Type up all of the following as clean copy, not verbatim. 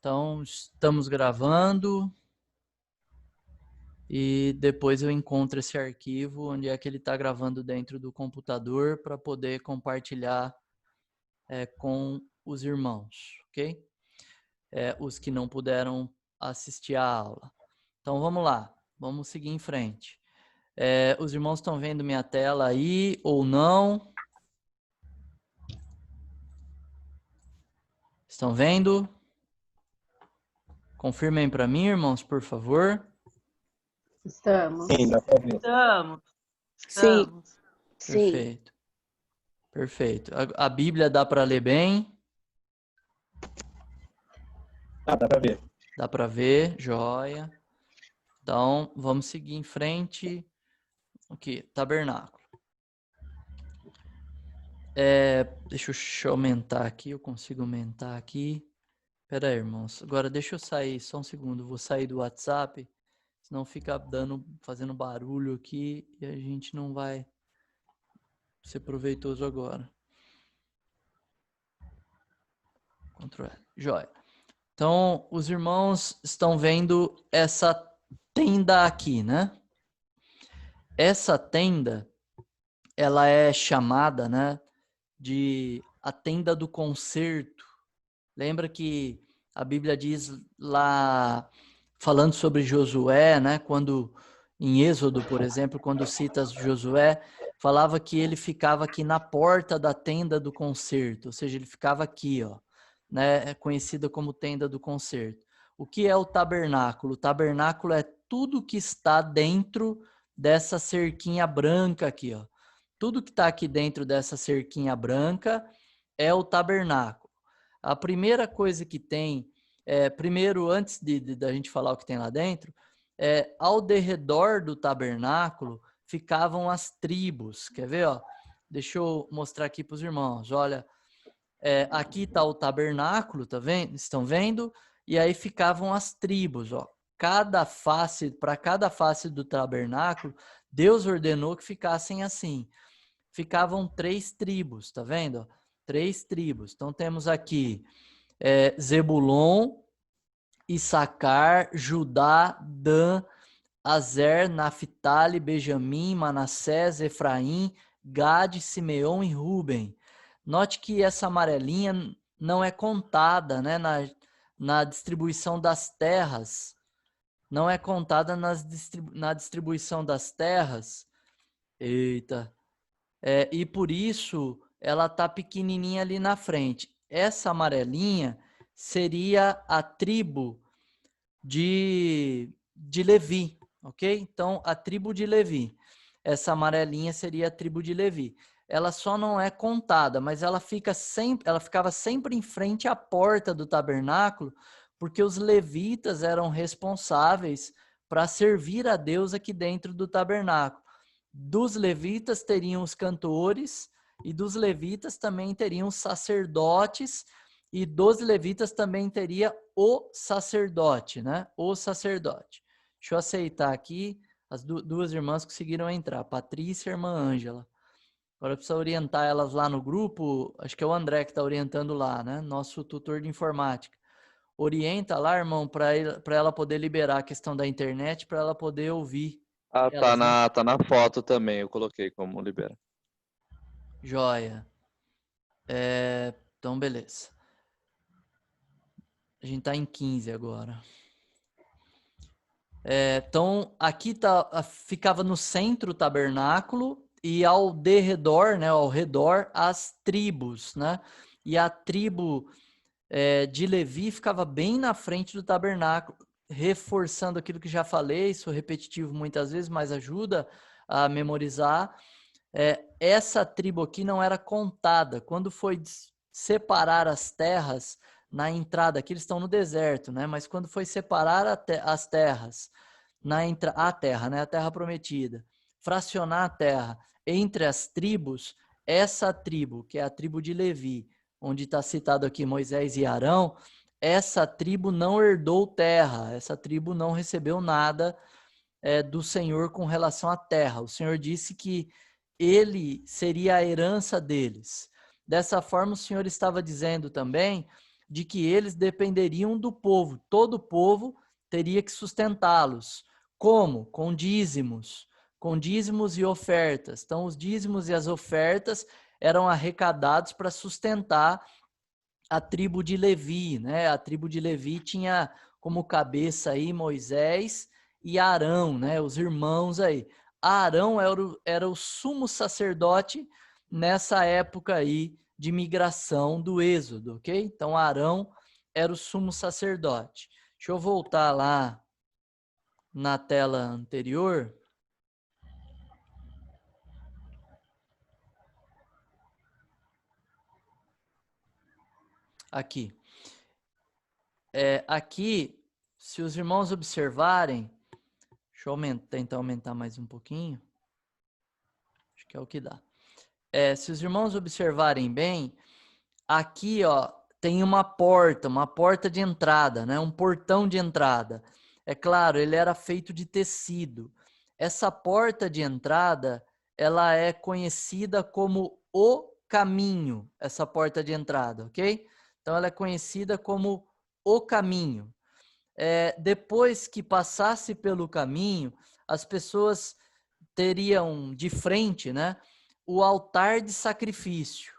Então, estamos gravando e depois eu encontro esse arquivo onde é que ele está gravando dentro do computador para poder compartilhar com os irmãos, ok? Os que não puderam assistir à aula. Então, vamos lá, vamos seguir em frente. Os irmãos estão vendo minha tela aí ou não? Estão vendo? Confirmem para mim, irmãos, por favor. Estamos. Sim, dá para ver. Estamos. Sim. Perfeito. Perfeito. A Bíblia dá para ler bem? Dá para ver. Dá para ver, joia. Então, vamos seguir em frente. Aqui, tabernáculo. Deixa eu aumentar aqui, eu consigo aumentar aqui. Pera aí, irmãos. Agora deixa eu sair, só um segundo. Vou sair do WhatsApp, senão fica fazendo barulho aqui e a gente não vai ser proveitoso agora. Ctrl L. Joia. Então, os irmãos estão vendo essa tenda aqui, né? Essa tenda, ela é chamada, né, de a tenda do concerto. Lembra que a Bíblia diz lá, falando sobre Josué, né, quando em Êxodo, por exemplo, quando cita Josué, falava que ele ficava aqui na porta da tenda do concerto, ou seja, ele ficava aqui, ó, né, conhecida como tenda do concerto. O que é o tabernáculo? O tabernáculo é tudo que está dentro dessa cerquinha branca aqui, ó. Tudo que está aqui dentro dessa cerquinha branca é o tabernáculo. A primeira coisa que tem, primeiro, antes da gente falar o que tem lá dentro, ao derredor do tabernáculo ficavam as tribos. Quer ver? Ó? Deixa eu mostrar aqui para os irmãos. Olha, aqui está o tabernáculo, tá vendo? Estão vendo? E aí ficavam as tribos. Ó. Para cada face do tabernáculo, Deus ordenou que ficassem assim. Ficavam 3 tribos, tá vendo? 3 tribos. Então temos aqui Zebulon, Issacar, Judá, Dan, Azer, Naphtali, Benjamim, Manassés, Efraim, Gade, Simeão e Ruben. Note que essa amarelinha não é contada, né, na distribuição das terras. Não é contada na distribuição das terras. Eita. E por isso ela tá pequenininha ali na frente. Essa amarelinha seria a tribo de Levi, ok? Então, a tribo de Levi. Essa amarelinha seria a tribo de Levi. Ela só não é contada, mas ela ficava sempre em frente à porta do tabernáculo, porque os levitas eram responsáveis para servir a Deus aqui dentro do tabernáculo. Dos levitas teriam os cantores, e dos levitas também teriam os sacerdotes, e dos levitas também teria o sacerdote, né? O sacerdote. Deixa eu aceitar aqui, as duas irmãs conseguiram entrar, Patrícia e a irmã Ângela. Agora precisa orientar elas lá no grupo, acho que é o André que está orientando lá, né? Nosso tutor de informática. Orienta lá, irmão, para ela poder liberar a questão da internet, para ela poder ouvir. Elas, né? Tá na foto também, eu coloquei como libera. Joia. Então, beleza. A gente tá em 15 agora. Então, aqui ficava no centro o tabernáculo e ao derredor, né, ao redor, as tribos, né? E a tribo de Levi ficava bem na frente do tabernáculo, reforçando aquilo que já falei, sou repetitivo muitas vezes, mas ajuda a memorizar. Essa tribo aqui não era contada. Quando foi separar as terras na entrada, aqui eles estão no deserto, né? Mas quando foi separar as terras, a terra, né? A terra prometida, fracionar a terra entre as tribos, essa tribo, que é a tribo de Levi, onde está citado aqui Moisés e Arão, essa tribo não herdou terra, essa tribo não recebeu nada do Senhor com relação à terra. O Senhor disse que ele seria a herança deles. Dessa forma, o Senhor estava dizendo também de que eles dependeriam do povo. Todo o povo teria que sustentá-los. Como? Com dízimos e ofertas. Então, os dízimos e as ofertas eram arrecadados para sustentar a tribo de Levi, né? A tribo de Levi tinha como cabeça aí Moisés e Arão, né? Os irmãos aí. Arão era o sumo sacerdote nessa época aí de migração do Êxodo, ok? Então, Arão era o sumo sacerdote. Deixa eu voltar lá na tela anterior. Aqui. Aqui, se os irmãos observarem, deixa eu tentar aumentar mais um pouquinho. Acho que é o que dá. Se os irmãos observarem bem, aqui ó, tem uma porta de entrada, né? Um portão de entrada. É claro, ele era feito de tecido. Essa porta de entrada, ela é conhecida como o caminho, essa porta de entrada, ok? Então, ela é conhecida como o caminho. Depois que passasse pelo caminho, as pessoas teriam de frente, né, o altar de sacrifício.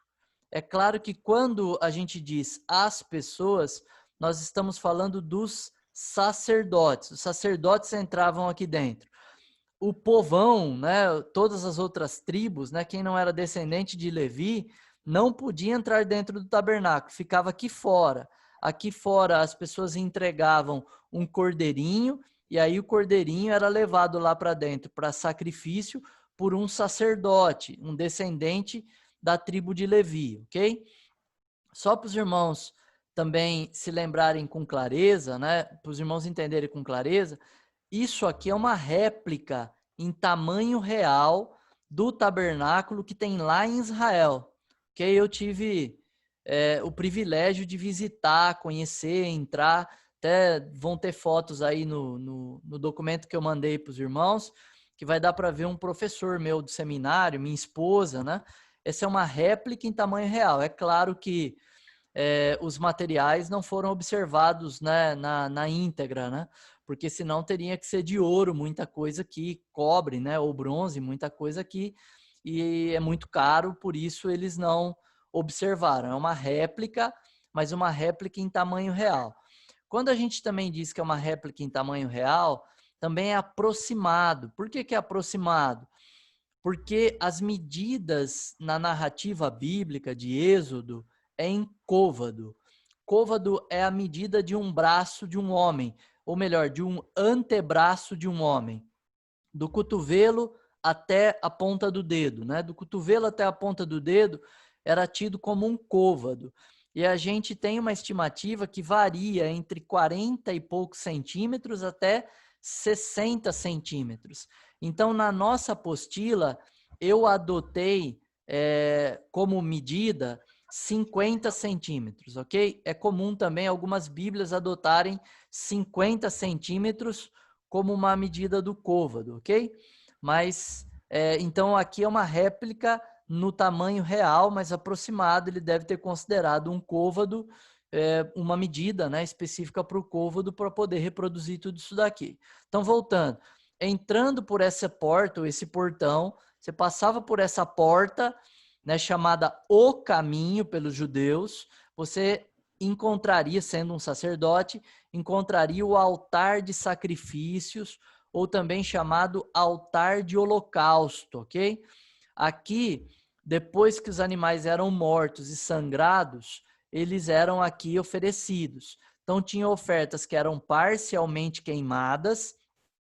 É claro que quando a gente diz as pessoas, nós estamos falando dos sacerdotes. Os sacerdotes entravam aqui dentro. O povão, né, todas as outras tribos, né, quem não era descendente de Levi, não podia entrar dentro do tabernáculo, ficava aqui fora. Aqui fora as pessoas entregavam um cordeirinho e aí o cordeirinho era levado lá para dentro para sacrifício por um sacerdote, um descendente da tribo de Levi, ok? Só para os irmãos também se lembrarem com clareza, né, para os irmãos entenderem com clareza, isso aqui é uma réplica em tamanho real do tabernáculo que tem lá em Israel. Que eu tive o privilégio de visitar, conhecer, entrar. Até vão ter fotos aí no documento que eu mandei para os irmãos, que vai dar para ver um professor meu do seminário, minha esposa, né? Essa é uma réplica em tamanho real. É claro que os materiais não foram observados, né, na íntegra, né? Porque senão teria que ser de ouro, muita coisa aqui, cobre, né, ou bronze, muita coisa aqui, e é muito caro, por isso eles não observaram. É uma réplica, mas uma réplica em tamanho real. Quando a gente também diz que é uma réplica em tamanho real, também é aproximado. Por que é aproximado? Porque as medidas na narrativa bíblica de Êxodo é em côvado. Côvado é a medida de um braço de um homem, ou melhor, de um antebraço de um homem, do cotovelo até a ponta do dedo, né? Do cotovelo até a ponta do dedo era tido como um côvado. E a gente tem uma estimativa que varia entre 40 e poucos centímetros até 60 centímetros. Então, na nossa apostila, eu adotei como medida 50 centímetros, ok? É comum também algumas bíblias adotarem 50 centímetros como uma medida do côvado, ok? Mas, então, aqui é uma réplica no tamanho real, mas aproximado, ele deve ter considerado um côvado, uma medida, né, específica para o côvado para poder reproduzir tudo isso daqui. Então, voltando, entrando por essa porta, ou esse portão, você passava por essa porta, né, chamada o caminho pelos judeus, você encontraria, sendo um sacerdote, encontraria o altar de sacrifícios, ou também chamado altar de holocausto, ok? Aqui, depois que os animais eram mortos e sangrados, eles eram aqui oferecidos. Então, tinha ofertas que eram parcialmente queimadas,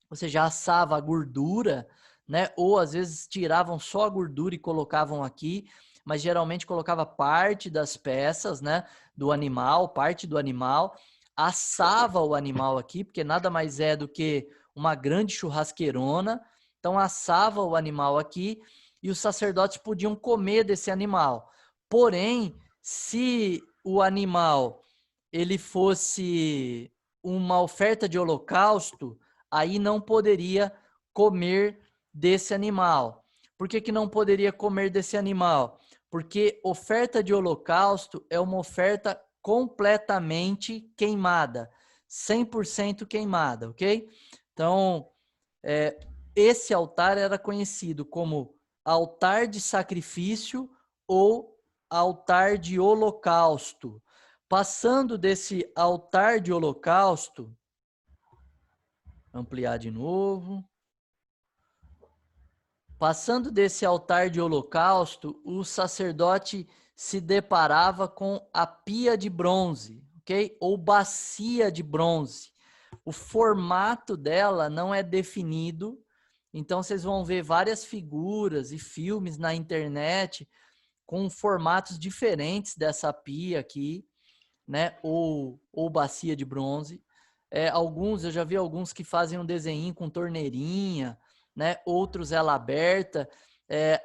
você já assava a gordura, né? Ou às vezes tiravam só a gordura e colocavam aqui, mas geralmente colocava parte das peças, né, do animal, parte do animal, assava o animal aqui, porque nada mais é do que uma grande churrasqueirona. Então assava o animal aqui e os sacerdotes podiam comer desse animal. Porém, se o animal ele fosse uma oferta de holocausto, aí não poderia comer desse animal. Por que não poderia comer desse animal? Porque oferta de holocausto é uma oferta completamente queimada, 100% queimada, ok? Então, esse altar era conhecido como altar de sacrifício ou altar de holocausto. Passando desse altar de holocausto, ampliar de novo. Passando desse altar de holocausto, o sacerdote se deparava com a pia de bronze, ok? Ou bacia de bronze. O formato dela não é definido, então vocês vão ver várias figuras e filmes na internet com formatos diferentes dessa pia aqui, né? Ou bacia de bronze. Eu já vi alguns que fazem um desenho com torneirinha, né? Outros ela aberta.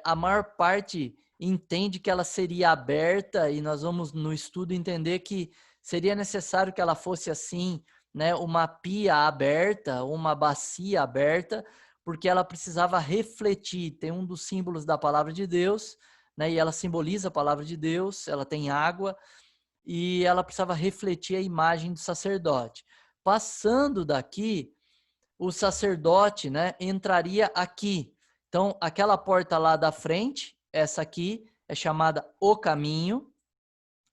A maior parte entende que ela seria aberta e nós vamos no estudo entender que seria necessário que ela fosse assim, né? Uma pia aberta, uma bacia aberta, porque ela precisava refletir. Tem um dos símbolos da palavra de Deus, né? E ela simboliza a palavra de Deus, ela tem água e ela precisava refletir a imagem do sacerdote. Passando daqui, o sacerdote, né, entraria aqui. Então, aquela porta lá da frente, essa aqui, é chamada o caminho.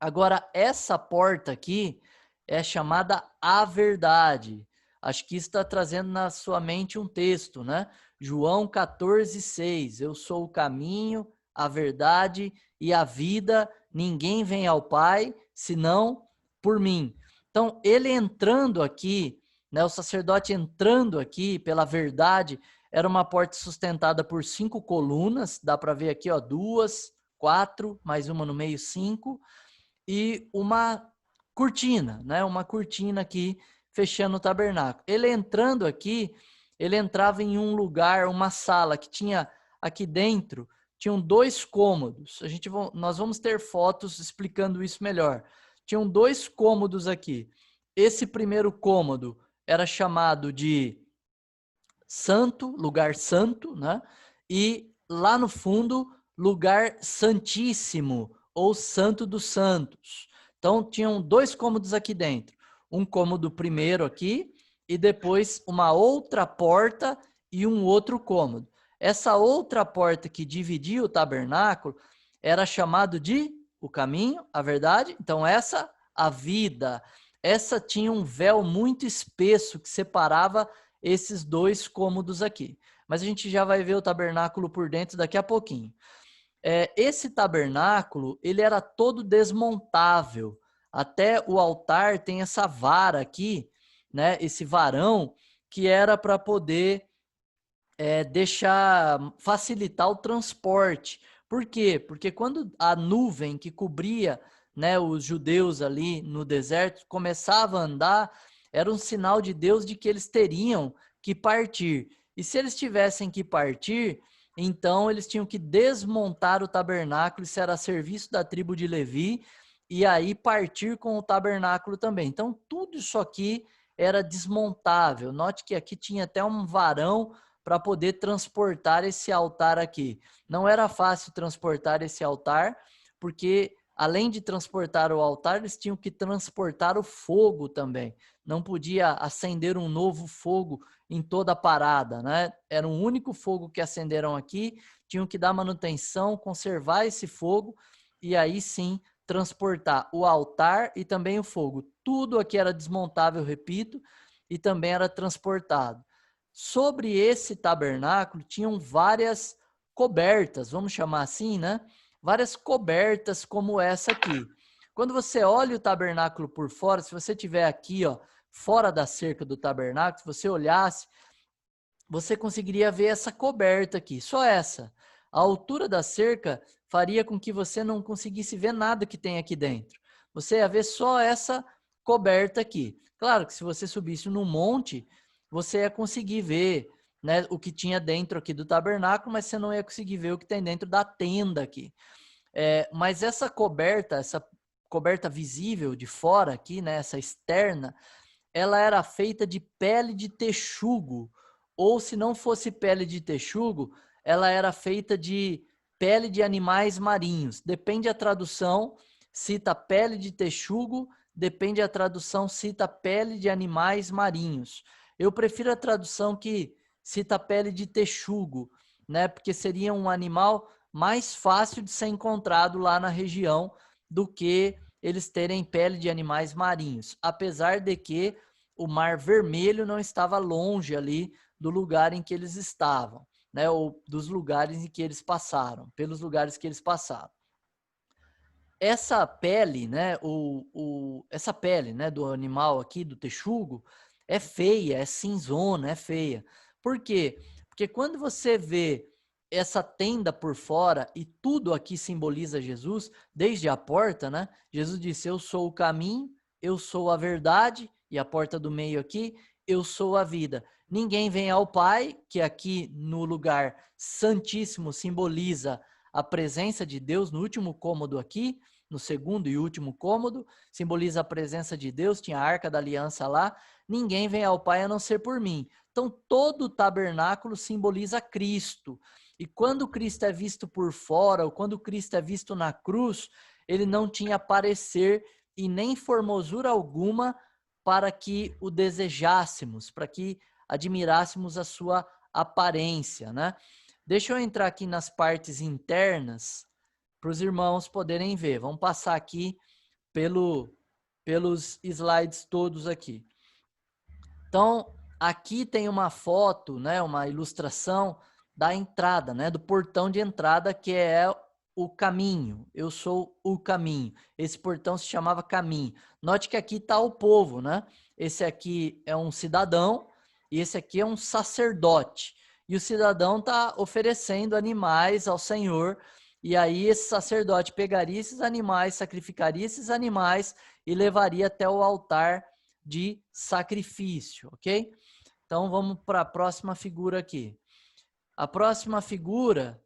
Agora, essa porta aqui é chamada a verdade. Acho que isso está trazendo na sua mente um texto, né? João 14:6. Eu sou o caminho, a verdade e a vida. Ninguém vem ao Pai senão por mim. Então, ele entrando aqui, né, o sacerdote entrando aqui pela verdade, era uma porta sustentada por 5 colunas. Dá para ver aqui, ó, 2, 4, mais uma no meio, 5. E uma cortina, né? Uma cortina aqui fechando o tabernáculo. Ele entrando aqui, ele entrava em um lugar, uma sala que tinha aqui dentro, tinham 2 cômodos. Nós vamos ter fotos explicando isso melhor. Tinham 2 cômodos aqui. Esse primeiro cômodo era chamado de santo, lugar santo, né? E lá no fundo, lugar santíssimo, ou santo dos santos. Então, tinham 2 cômodos aqui dentro. Um cômodo primeiro aqui, e depois uma outra porta e um outro cômodo. Essa outra porta que dividia o tabernáculo era chamado de o caminho, a verdade. Então, essa, a vida. Essa tinha um véu muito espesso que separava esses 2 cômodos aqui. Mas a gente já vai ver o tabernáculo por dentro daqui a pouquinho. Esse tabernáculo, ele era todo desmontável. Até o altar tem essa vara aqui, né? Esse varão, que era para poder facilitar o transporte. Por quê? Porque quando a nuvem que cobria, né, os judeus ali no deserto começava a andar, era um sinal de Deus de que eles teriam que partir. E se eles tivessem que partir, então eles tinham que desmontar o tabernáculo, isso era a serviço da tribo de Levi, e aí partir com o tabernáculo também. Então tudo isso aqui era desmontável. Note que aqui tinha até um varão para poder transportar esse altar aqui. Não era fácil transportar esse altar, porque além de transportar o altar, eles tinham que transportar o fogo também. Não podia acender um novo fogo em toda a parada, né? Era um único fogo que acenderam aqui, tinham que dar manutenção, conservar esse fogo e aí sim transportar o altar e também o fogo. Tudo aqui era desmontável, repito, e também era transportado. Sobre esse tabernáculo tinham várias cobertas, vamos chamar assim, né? Várias cobertas como essa aqui. Quando você olha o tabernáculo por fora, se você tiver aqui, ó, fora da cerca do tabernáculo, se você olhasse, você conseguiria ver essa coberta aqui, só essa. A altura da cerca faria com que você não conseguisse ver nada que tem aqui dentro. Você ia ver só essa coberta aqui. Claro que se você subisse no monte, você ia conseguir ver, né, o que tinha dentro aqui do tabernáculo, mas você não ia conseguir ver o que tem dentro da tenda aqui. Mas essa coberta visível de fora aqui, né, essa externa, ela era feita de pele de texugo, ou se não fosse pele de texugo, ela era feita de pele de animais marinhos. Depende da tradução, cita pele de texugo, depende da tradução, cita pele de animais marinhos. Eu prefiro a tradução que cita pele de texugo, né? Porque seria um animal mais fácil de ser encontrado lá na região do que eles terem pele de animais marinhos. Apesar de que o Mar Vermelho não estava longe ali do lugar em que eles estavam, né? Ou dos lugares em que eles passaram, pelos lugares que eles passaram. Essa pele, né, essa pele, né, do animal aqui, do texugo, é feia, é cinzona, é feia. Por quê? Porque quando você vê essa tenda por fora e tudo aqui simboliza Jesus, desde a porta, né? Jesus disse: eu sou o caminho, eu sou a verdade, e a porta do meio aqui, eu sou a vida. Ninguém vem ao Pai, que aqui no lugar santíssimo simboliza a presença de Deus, no último cômodo aqui, no segundo e último cômodo, simboliza a presença de Deus, tinha a Arca da Aliança lá. Ninguém vem ao Pai a não ser por mim. Então, todo o tabernáculo simboliza Cristo. E quando Cristo é visto por fora, ou quando Cristo é visto na cruz, ele não tinha parecer e nem formosura alguma para que o desejássemos, para que admirássemos a sua aparência, né? Deixa eu entrar aqui nas partes internas para os irmãos poderem ver. Vamos passar aqui pelos slides todos aqui. Então, aqui tem uma foto, né, uma ilustração da entrada, né, do portão de entrada, que é o caminho. Eu sou o caminho. Esse portão se chamava caminho. Note que aqui está o povo, né? Esse aqui é um cidadão e esse aqui é um sacerdote. E o cidadão está oferecendo animais ao Senhor. E aí esse sacerdote pegaria esses animais, sacrificaria esses animais e levaria até o altar de sacrifício, ok? Então vamos para a próxima figura aqui. A próxima figura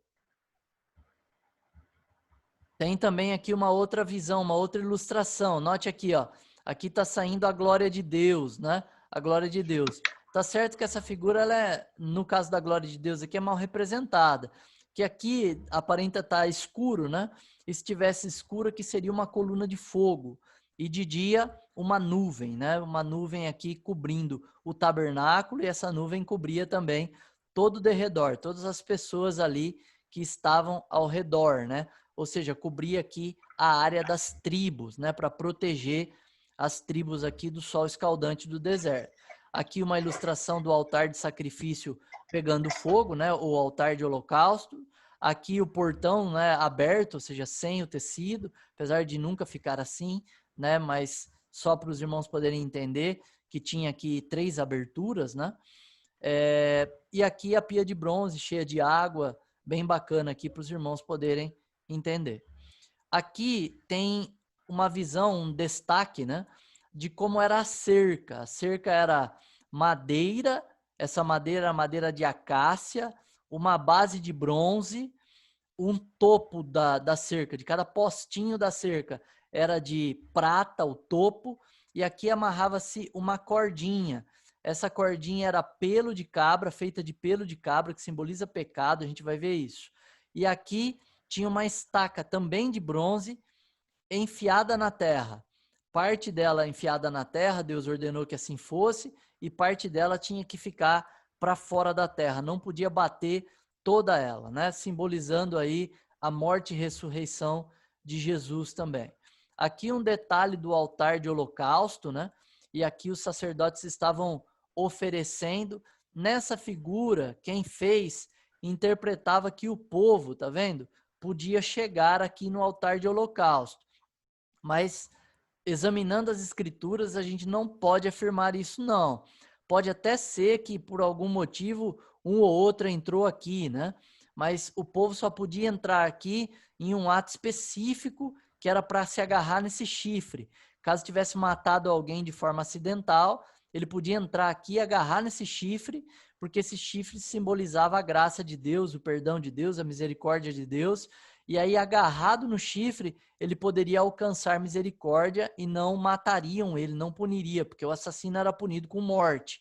tem também aqui uma outra visão, uma outra ilustração. Note aqui, ó. Aqui está saindo a glória de Deus, né? A glória de Deus. Tá certo que essa figura, ela é, no caso da glória de Deus aqui, é mal representada. Que aqui aparenta estar escuro, né? E se tivesse escuro, aqui seria uma coluna de fogo. E de dia, uma nuvem, né? Uma nuvem aqui cobrindo o tabernáculo, e essa nuvem cobria também todo o derredor, todas as pessoas ali que estavam ao redor, né? Ou seja, cobria aqui a área das tribos, né? Para proteger as tribos aqui do sol escaldante do deserto. Aqui uma ilustração do altar de sacrifício pegando fogo, né? O altar de holocausto. Aqui o portão, né, aberto, ou seja, sem o tecido, apesar de nunca ficar assim, né? Mas só para os irmãos poderem entender que tinha aqui 3 aberturas, né? E aqui a pia de bronze cheia de água, bem bacana aqui para os irmãos poderem entender. Aqui tem uma visão, um destaque, né, de como era a cerca. A cerca era madeira, essa madeira era madeira de acácia, uma base de bronze, um topo da cerca, de cada postinho da cerca era de prata o topo, e aqui amarrava-se uma cordinha. Essa cordinha era pelo de cabra, feita de pelo de cabra, que simboliza pecado, a gente vai ver isso. E aqui tinha uma estaca também de bronze, enfiada na terra. Parte dela enfiada na terra, Deus ordenou que assim fosse, e parte dela tinha que ficar para fora da terra, não podia bater toda ela, né? Simbolizando aí a morte e ressurreição de Jesus também. Aqui um detalhe do altar de holocausto, né? E aqui os sacerdotes estavam oferecendo. Nessa figura, quem fez interpretava que o povo, tá vendo? Podia chegar aqui no altar de holocausto. Mas, examinando as escrituras, a gente não pode afirmar isso, não. Pode até ser que, por algum motivo, um ou outro entrou aqui, né? Mas o povo só podia entrar aqui em um ato específico, que era para se agarrar nesse chifre. Caso tivesse matado alguém de forma acidental, ele podia entrar aqui e agarrar nesse chifre, porque esse chifre simbolizava a graça de Deus, o perdão de Deus, a misericórdia de Deus. E aí, agarrado no chifre, ele poderia alcançar misericórdia e não matariam ele, não puniria, porque o assassino era punido com morte.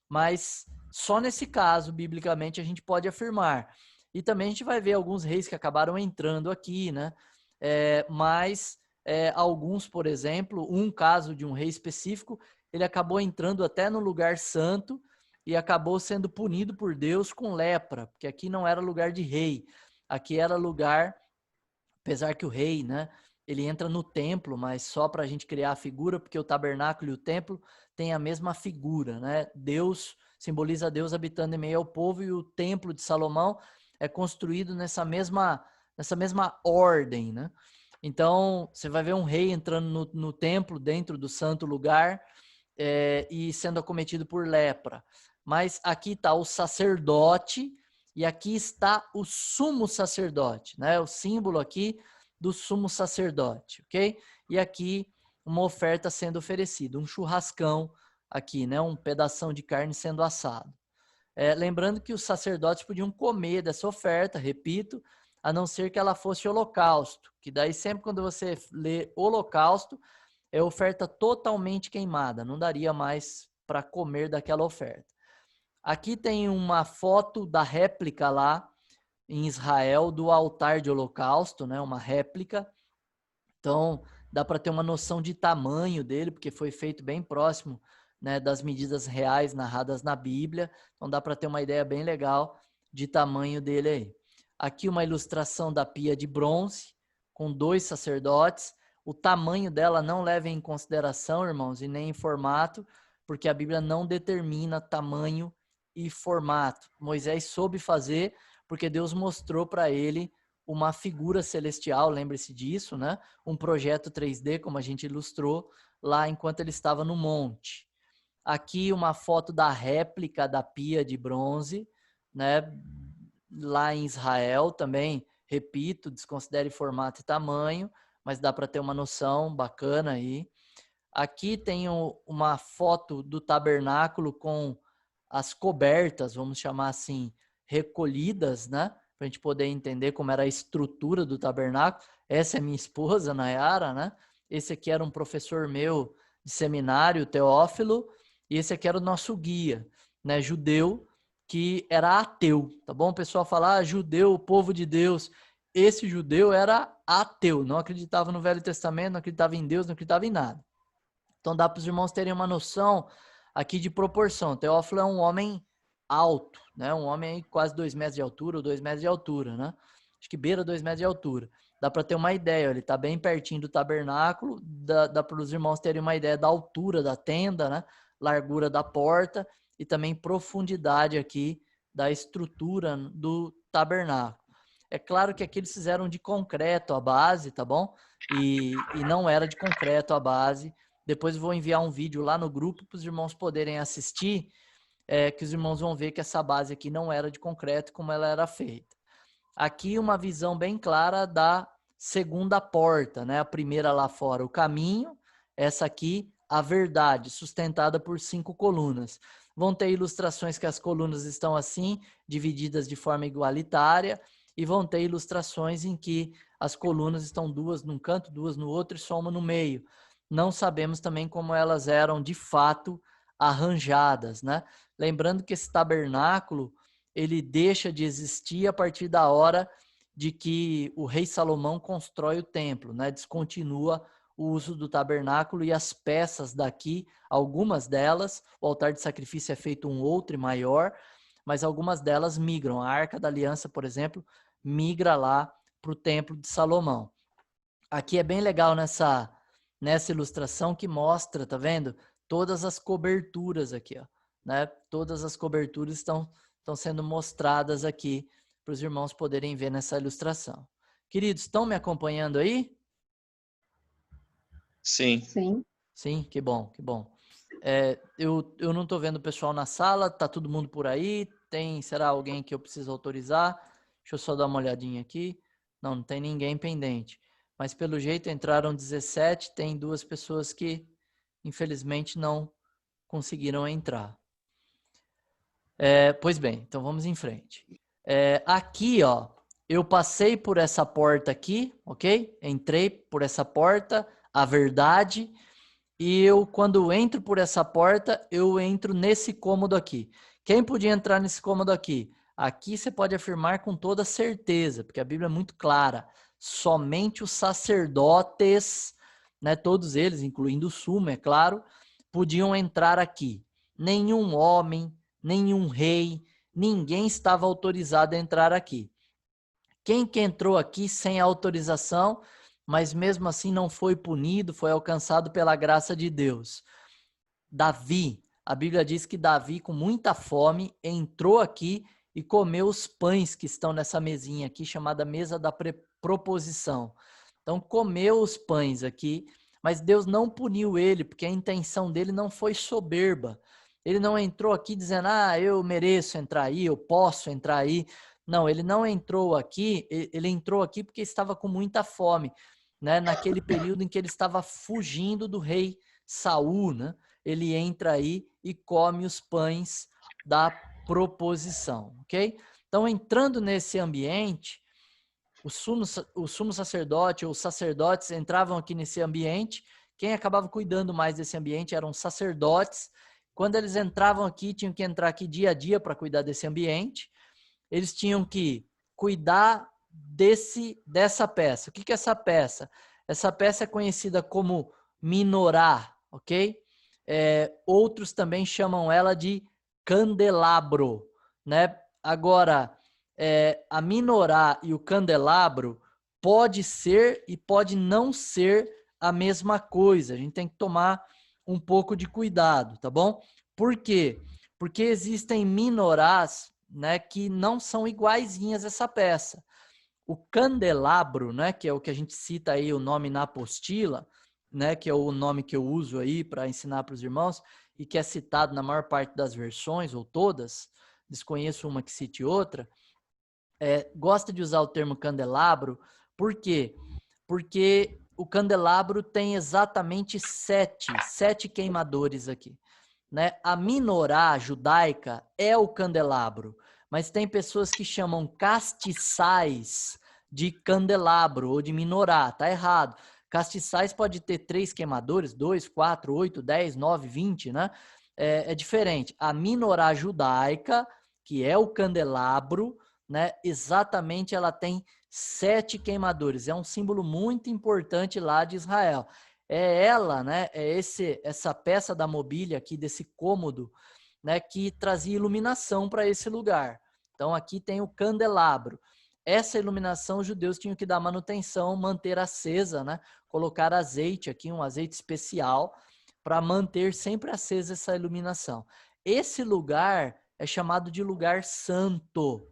Mas só nesse caso, biblicamente, a gente pode afirmar. E também a gente vai ver alguns reis que acabaram entrando aqui, né? Mas alguns, por exemplo, um caso de um rei específico, ele acabou entrando até no lugar santo e acabou sendo punido por Deus com lepra, porque aqui não era lugar de rei, aqui era lugar, apesar que o rei, né, ele entra no templo, mas só para a gente criar a figura, porque o tabernáculo e o templo têm a mesma figura, né? Deus simboliza Deus habitando em meio ao povo, e o templo de Salomão é construído nessa mesma ordem, né? Então, você vai ver um rei entrando no templo, dentro do santo lugar, e sendo acometido por lepra. Mas aqui está o sacerdote e aqui está o sumo sacerdote, né? O símbolo aqui do sumo sacerdote, ok? E aqui uma oferta sendo oferecida, um churrascão aqui, né? Um pedação de carne sendo assado. Lembrando que os sacerdotes podiam comer dessa oferta, repito, a não ser que ela fosse holocausto, que daí sempre quando você lê holocausto, é oferta totalmente queimada, não daria mais para comer daquela oferta. Aqui tem uma foto da réplica lá em Israel do altar de holocausto, né? Uma réplica. Então, dá para ter uma noção de tamanho dele, porque foi feito bem próximo, né, das medidas reais narradas na Bíblia. Então, dá para ter uma ideia bem legal de tamanho dele aí. Aqui uma ilustração da pia de bronze, com 2 sacerdotes. O tamanho dela não leva em consideração, irmãos, e nem em formato, porque a Bíblia não determina tamanho e formato. Moisés soube fazer, porque Deus mostrou para ele uma figura celestial, lembre-se disso, né? Um projeto 3D, como a gente ilustrou, lá enquanto ele estava no monte. Aqui uma foto da réplica da pia de bronze, né? Lá em Israel também, repito, desconsidere formato e tamanho, mas dá para ter uma noção bacana aí. Aqui tem uma foto do tabernáculo com as cobertas, vamos chamar assim, recolhidas, né? Para a gente poder entender como era a estrutura do tabernáculo. Essa é minha esposa, Nayara, né? Esse aqui era um professor meu de seminário, Teófilo, e esse aqui era o nosso guia, né? Judeu, que era ateu, tá bom? O pessoal fala, judeu, povo de Deus. Esse judeu era ateu, não acreditava no Velho Testamento, não acreditava em Deus, não acreditava em nada. Então dá para os irmãos terem uma noção aqui de proporção. Teófilo é um homem alto, né? Um homem quase 2 metros de altura, ou 2 metros de altura, né? Acho que beira 2 metros de altura. Dá para ter uma ideia, ele está bem pertinho do tabernáculo, dá para os irmãos terem uma ideia da altura da tenda, né? Largura da porta e também profundidade aqui da estrutura do tabernáculo. É claro que aqui eles fizeram de concreto a base, tá bom? E não era de concreto a base. Depois vou enviar um vídeo lá no grupo para os irmãos poderem assistir, que os irmãos vão ver que essa base aqui não era de concreto como ela era feita. Aqui uma visão bem clara da segunda porta, né? A primeira lá fora, o caminho, essa aqui, a verdade, sustentada por 5 colunas. Vão ter ilustrações que as colunas estão assim, divididas de forma igualitária, e vão ter ilustrações em que as colunas estão 2 num canto, 2 no outro e só uma no meio. Não sabemos também como elas eram de fato arranjadas, né? Lembrando que esse tabernáculo, ele deixa de existir a partir da hora de que o rei Salomão constrói o templo, né? Descontinua o uso do tabernáculo e as peças daqui, algumas delas, o altar de sacrifício é feito um outro e maior, mas algumas delas migram. A Arca da Aliança, por exemplo, migra lá para o templo de Salomão. Aqui é bem legal nessa ilustração que mostra, tá vendo? Todas as coberturas aqui, ó, né? Todas as coberturas estão sendo mostradas aqui para os irmãos poderem ver nessa ilustração. Queridos, estão me acompanhando aí? Sim. Sim. Sim, que bom, que bom. Eu não estou vendo o pessoal na sala, tá todo mundo por aí? Será alguém que eu preciso autorizar? Deixa eu só dar uma olhadinha aqui. Não tem ninguém pendente. Mas pelo jeito entraram 17, tem 2 pessoas que infelizmente não conseguiram entrar. Pois bem, então vamos em frente. Aqui, ó, eu passei por essa porta aqui, ok? Entrei por essa porta, a verdade, e quando entro por essa porta, eu entro nesse cômodo aqui. Quem podia entrar nesse cômodo aqui? Aqui você pode afirmar com toda certeza, porque a Bíblia é muito clara. Somente os sacerdotes né, todos eles, incluindo o sumo, é claro, podiam entrar aqui. Nenhum homem, nenhum rei, ninguém estava autorizado a entrar aqui. Quem que entrou aqui sem autorização, mas mesmo assim não foi punido, foi alcançado pela graça de Deus? Davi. A Bíblia diz que Davi, com muita fome, entrou aqui e comeu os pães que estão nessa mesinha aqui, chamada mesa da proposição. Então, comeu os pães aqui, mas Deus não puniu ele, porque a intenção dele não foi soberba. Ele não entrou aqui dizendo, eu mereço entrar aí, eu posso entrar aí. Não, ele não entrou aqui, ele entrou aqui porque estava com muita fome, né? Naquele período em que ele estava fugindo do rei Saul, né? Ele entra aí e come os pães da proposição, ok? Então, entrando nesse ambiente, o sumo sacerdote ou os sacerdotes entravam aqui nesse ambiente. Quem acabava cuidando mais desse ambiente eram os sacerdotes. Quando eles entravam aqui, tinham que entrar aqui dia a dia para cuidar desse ambiente. Eles tinham que cuidar dessa peça. O que é essa peça? Essa peça é conhecida como menorá, ok? Outros também chamam ela de candelabro, né? Agora, a menorá e o candelabro pode ser e pode não ser a mesma coisa. A gente tem que tomar um pouco de cuidado, tá bom? Por quê? Porque existem menorás, né, que não são iguaizinhas essa peça. O candelabro, né, que é o que a gente cita aí o nome na apostila, né, que é o nome que eu uso aí para ensinar para os irmãos e que é citado na maior parte das versões ou todas, desconheço uma que cite outra, gosta de usar o termo candelabro. Por quê? Porque o candelabro tem exatamente sete queimadores aqui, né? A menorá judaica é o candelabro, mas tem pessoas que chamam castiçais de candelabro ou de menorá. Tá errado. Castiçais pode ter 3 queimadores, 2, 4, 8, 10, 9, 20, né? É diferente. A menorá judaica, que é o candelabro, né? Exatamente, ela tem 7 queimadores. É um símbolo muito importante lá de Israel. É ela, né? Essa peça da mobília aqui desse cômodo, né? Que trazia iluminação para esse lugar. Então aqui tem o candelabro. Essa iluminação os judeus tinham que dar manutenção, manter acesa, né? Colocar azeite aqui, um azeite especial para manter sempre acesa essa iluminação. Esse lugar é chamado de lugar santo.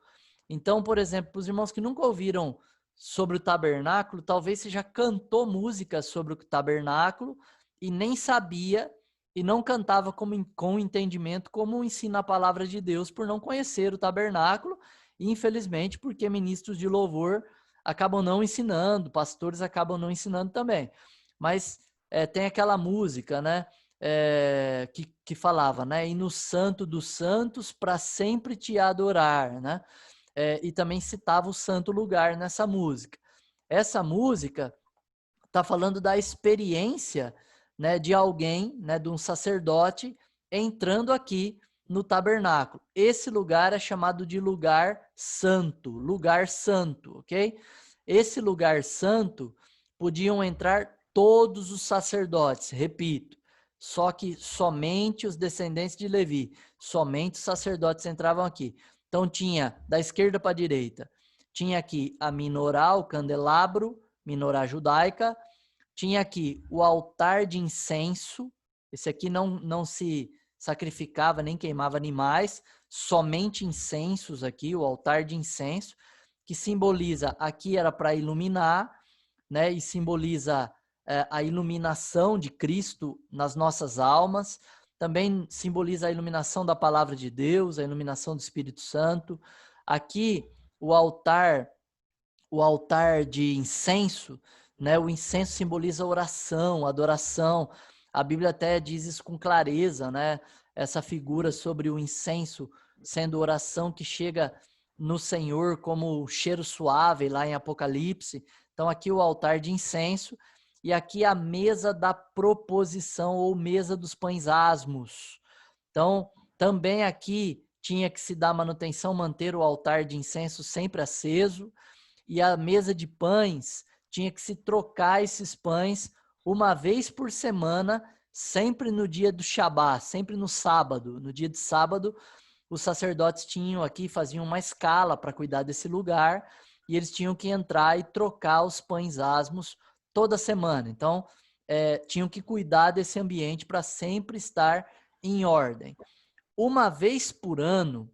Então, por exemplo, para os irmãos que nunca ouviram sobre o tabernáculo, talvez você já cantou músicas sobre o tabernáculo e nem sabia e não cantava com entendimento como ensina a palavra de Deus por não conhecer o tabernáculo e, infelizmente, porque ministros de louvor acabam não ensinando, pastores acabam não ensinando também. Mas tem aquela música, né? Que falava, né? E no santo dos santos para sempre te adorar, né? E também citava o santo lugar nessa música. Essa música está falando da experiência, né, de alguém, né, de um sacerdote entrando aqui no tabernáculo. Esse lugar é chamado de lugar santo, ok? Esse lugar santo podiam entrar todos os sacerdotes, repito, só que somente os descendentes de Levi, somente os sacerdotes entravam aqui. Então tinha da esquerda para a direita, tinha aqui a menorá, o candelabro, menorá judaica, tinha aqui o altar de incenso, esse aqui não se sacrificava nem queimava animais, somente incensos aqui, o altar de incenso, que simboliza, aqui era para iluminar, né, e simboliza a iluminação de Cristo nas nossas almas, também simboliza a iluminação da palavra de Deus, a iluminação do Espírito Santo. Aqui, o altar de incenso, né? O incenso simboliza oração, adoração. A Bíblia até diz isso com clareza, né? Essa figura sobre o incenso sendo oração que chega no Senhor como cheiro suave lá em Apocalipse. Então aqui o altar de incenso e aqui a mesa da proposição ou mesa dos pães asmos. Então também aqui tinha que se dar manutenção, manter o altar de incenso sempre aceso. E a mesa de pães, tinha que se trocar esses pães uma vez por semana, sempre no dia do Shabá, sempre no sábado. No dia de sábado, os sacerdotes tinham aqui, faziam uma escala para cuidar desse lugar, e eles tinham que entrar e trocar os pães asmos toda semana. Então, tinham que cuidar desse ambiente para sempre estar em ordem. Uma vez por ano,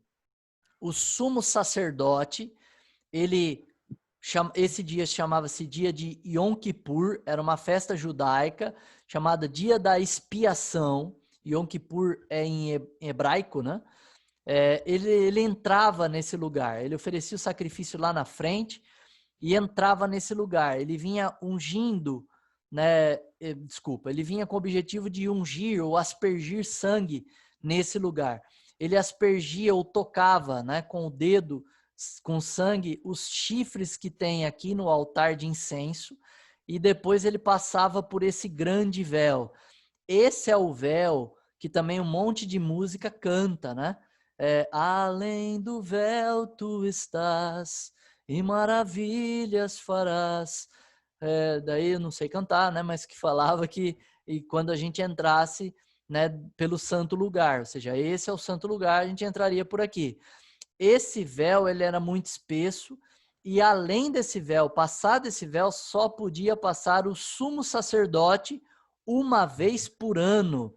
o sumo sacerdote, esse dia chamava-se dia de Yom Kippur, era uma festa judaica chamada Dia da Expiação. Yom Kippur é em hebraico, né? Ele entrava nesse lugar, ele oferecia o sacrifício lá na frente e entrava nesse lugar. Ele vinha ungindo, né? Ele vinha com o objetivo de ungir ou aspergir sangue nesse lugar. Ele aspergia ou tocava, né, com o dedo, com sangue, os chifres que tem aqui no altar de incenso, e depois ele passava por esse grande véu. Esse é o véu que também um monte de música canta, né? Além do véu tu estás e maravilhas farás. Daí eu não sei cantar, né? Mas que falava que e quando a gente entrasse, né, pelo santo lugar, ou seja, esse é o santo lugar, a gente entraria por aqui. Esse véu, ele era muito espesso, e além desse véu, passar desse véu, só podia passar o sumo sacerdote uma vez por ano,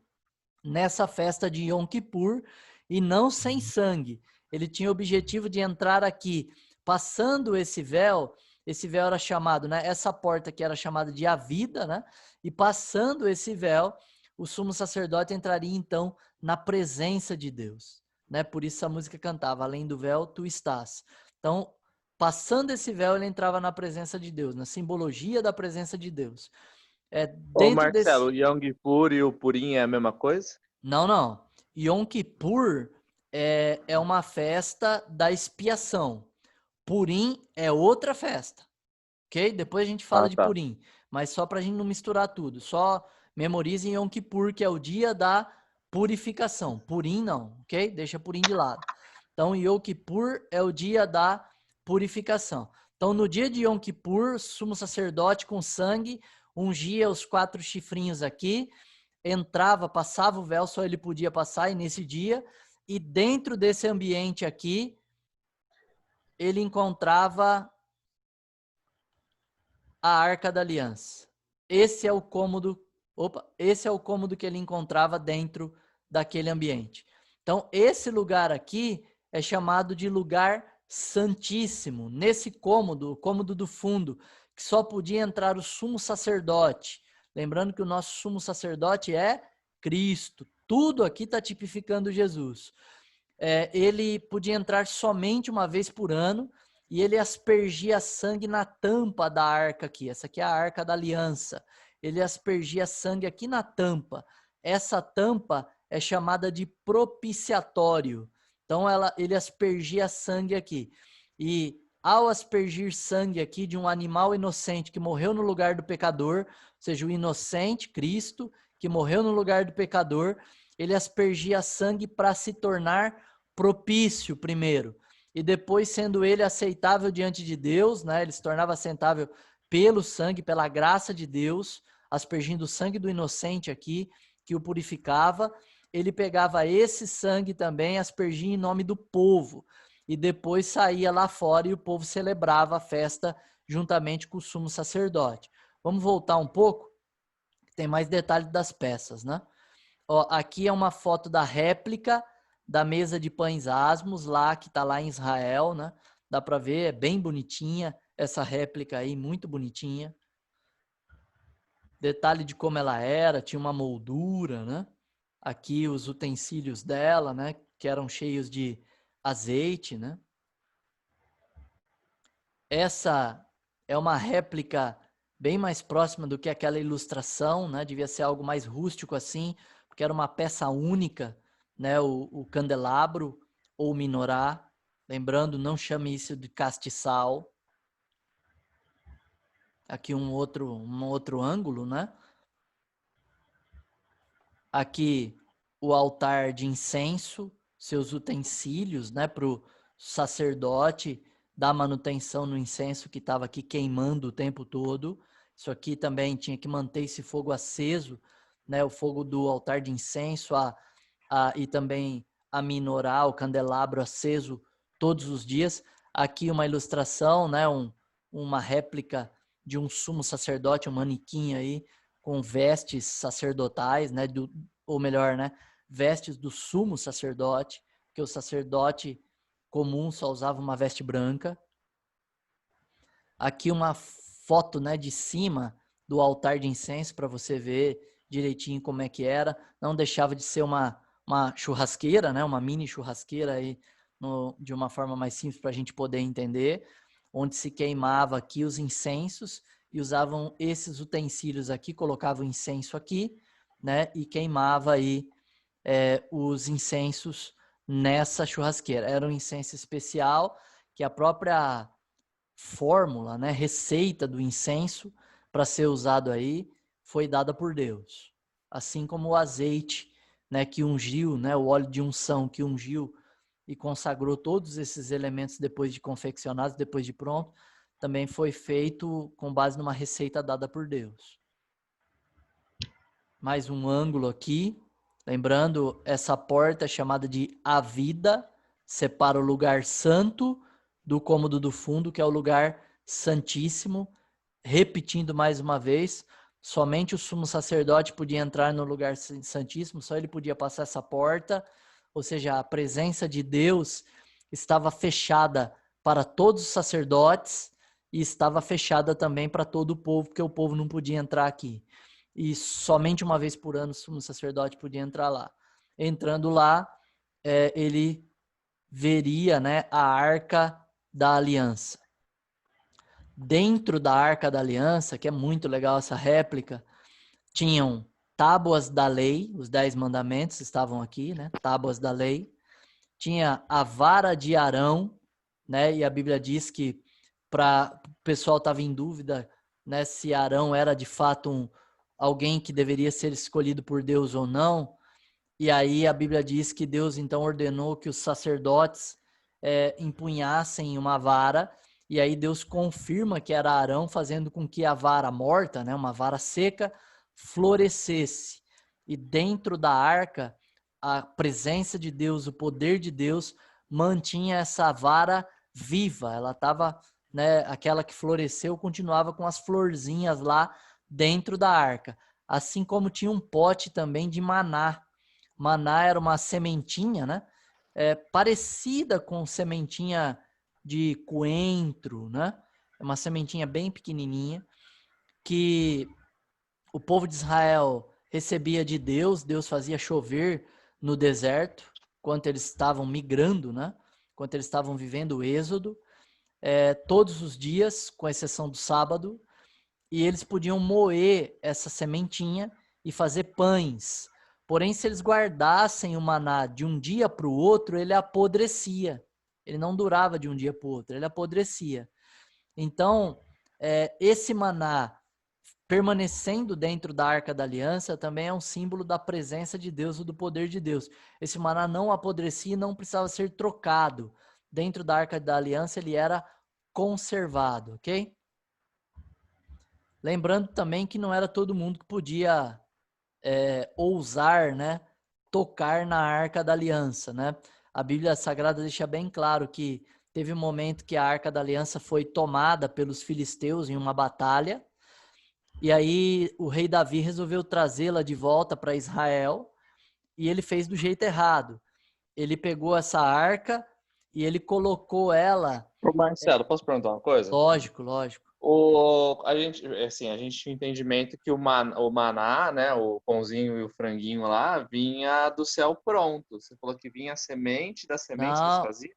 nessa festa de Yom Kippur, e não sem sangue. Ele tinha o objetivo de entrar aqui, passando esse véu era chamado, né, essa porta aqui era chamada de a vida, né, e passando esse véu, o sumo sacerdote entraria então na presença de Deus, né? Por isso a música cantava, além do véu tu estás. Então, passando esse véu, ele entrava na presença de Deus, na simbologia da presença de Deus. Ô, Marcelo, o Yom Kippur e o Purim é a mesma coisa? Não. Yom Kippur é uma festa da expiação. Purim é outra festa, ok? Depois a gente fala de Tá. Purim, mas só para a gente não misturar tudo. Só memorize Yom Kippur, que é o dia da purificação. Purim não, ok? Deixa Purim de lado. Então, Yom Kippur é o dia da purificação. Então, no dia de Yom Kippur, sumo sacerdote com sangue ungia os 4 chifrinhos aqui, entrava, passava o véu, só ele podia passar, e nesse dia, e dentro desse ambiente aqui, ele encontrava a Arca da Aliança. Esse é o cômodo que ele encontrava dentro daquele ambiente. Então, esse lugar aqui é chamado de lugar santíssimo. Nesse cômodo, o cômodo do fundo, que só podia entrar o sumo sacerdote. Lembrando que o nosso sumo sacerdote é Cristo. Tudo aqui está tipificando Jesus. Ele podia entrar somente uma vez por ano, e ele aspergia sangue na tampa da arca aqui. Essa aqui é a Arca da Aliança. Ele aspergia sangue aqui na tampa. Essa tampa é chamada de propiciatório. Então, ele aspergia sangue aqui. E ao aspergir sangue aqui de um animal inocente que morreu no lugar do pecador, ou seja, o inocente, Cristo, que morreu no lugar do pecador, ele aspergia sangue para se tornar propício primeiro. E depois, sendo ele aceitável diante de Deus, né, ele se tornava aceitável pelo sangue, pela graça de Deus, aspergindo o sangue do inocente aqui, que o purificava. Ele pegava esse sangue também, aspergia em nome do povo, e depois saía lá fora e o povo celebrava a festa juntamente com o sumo sacerdote. Vamos voltar um pouco, tem mais detalhes das peças, né? Aqui é uma foto da réplica da mesa de pães asmos, lá que está lá em Israel, né? Dá para ver, é bem bonitinha essa réplica aí, muito bonitinha. Detalhe de como ela era, tinha uma moldura, né? Aqui os utensílios dela, né? Que eram cheios de azeite, né? Essa é uma réplica bem mais próxima do que aquela ilustração, né? Devia ser algo mais rústico assim, porque era uma peça única, né? O candelabro ou menorá. Lembrando, não chame isso de castiçal. Aqui um outro ângulo, né? Aqui o altar de incenso, seus utensílios, né? Para o sacerdote dar manutenção no incenso que estava aqui queimando o tempo todo. Isso aqui também tinha que manter esse fogo aceso, né? O fogo do altar de incenso e também a menorá, o candelabro aceso todos os dias. Aqui uma ilustração, né? Uma réplica de um sumo sacerdote, um manequim aí, com vestes sacerdotais, né? Ou melhor, né? Vestes do sumo sacerdote, que o sacerdote comum só usava uma veste branca. Aqui uma foto, né, de cima do altar de incenso para você ver direitinho como é que era. Não deixava de ser uma churrasqueira, né, uma mini churrasqueira aí de uma forma mais simples para a gente poder entender, onde se queimava aqui os incensos e usavam esses utensílios aqui, colocava o incenso aqui, né, e queimava aí os incensos nessa churrasqueira. Era um incenso especial que a própria fórmula, né, receita do incenso para ser usado aí foi dada por Deus. Assim como o azeite, né, que ungiu, né, o óleo de unção que ungiu e consagrou todos esses elementos depois de confeccionados, depois de pronto, também foi feito com base numa receita dada por Deus. Mais um ângulo aqui, lembrando, essa porta é chamada de a vida, separa o lugar santo do cômodo do fundo, que é o lugar santíssimo. Repetindo mais uma vez, somente o sumo sacerdote podia entrar no lugar santíssimo, só ele podia passar essa porta, ou seja, a presença de Deus estava fechada para todos os sacerdotes e estava fechada também para todo o povo, porque o povo não podia entrar aqui. E somente uma vez por ano o sumo sacerdote podia entrar lá. Entrando lá, ele veria, né, a Arca da Aliança. Dentro da Arca da Aliança, que é muito legal essa réplica, tinham tábuas da lei, os 10 mandamentos estavam aqui, né? Tábuas da lei. Tinha a vara de Arão, né? E a Bíblia diz que o pessoal estava em dúvida, né, se Arão era de fato alguém que deveria ser escolhido por Deus ou não. E aí a Bíblia diz que Deus então ordenou que os sacerdotes empunhassem uma vara, e aí Deus confirma que era Arão, fazendo com que a vara morta, né, uma vara seca, florescesse. E dentro da arca, a presença de Deus, o poder de Deus, mantinha essa vara viva. Ela estava, né, aquela que floresceu, continuava com as florzinhas lá dentro da arca. Assim como tinha um pote também de maná. Maná era uma sementinha, né? Parecida com sementinha de coentro, né? É uma sementinha bem pequenininha que o povo de Israel recebia de Deus. Deus fazia chover no deserto enquanto eles estavam migrando, né? Enquanto eles estavam vivendo o êxodo, todos os dias, com exceção do sábado, e eles podiam moer essa sementinha e fazer pães. Porém, se eles guardassem o maná de um dia para o outro, ele apodrecia. Ele não durava de um dia para o outro, ele apodrecia. Então, esse maná permanecendo dentro da Arca da Aliança também é um símbolo da presença de Deus e do poder de Deus. Esse maná não apodrecia e não precisava ser trocado. Dentro da Arca da Aliança ele era conservado, ok? Lembrando também que não era todo mundo que podia ousar, né, tocar na Arca da Aliança, né? A Bíblia Sagrada deixa bem claro que teve um momento que a Arca da Aliança foi tomada pelos filisteus em uma batalha, e aí o rei Davi resolveu trazê-la de volta para Israel, e ele fez do jeito errado. Ele pegou essa arca e ele colocou ela... Ô, Marcelo, posso perguntar uma coisa? Lógico. A gente tinha entendimento que o maná, né, o pãozinho e o franguinho lá, vinha do céu pronto. Você falou que vinha a semente, da semente que eles Não, faziam?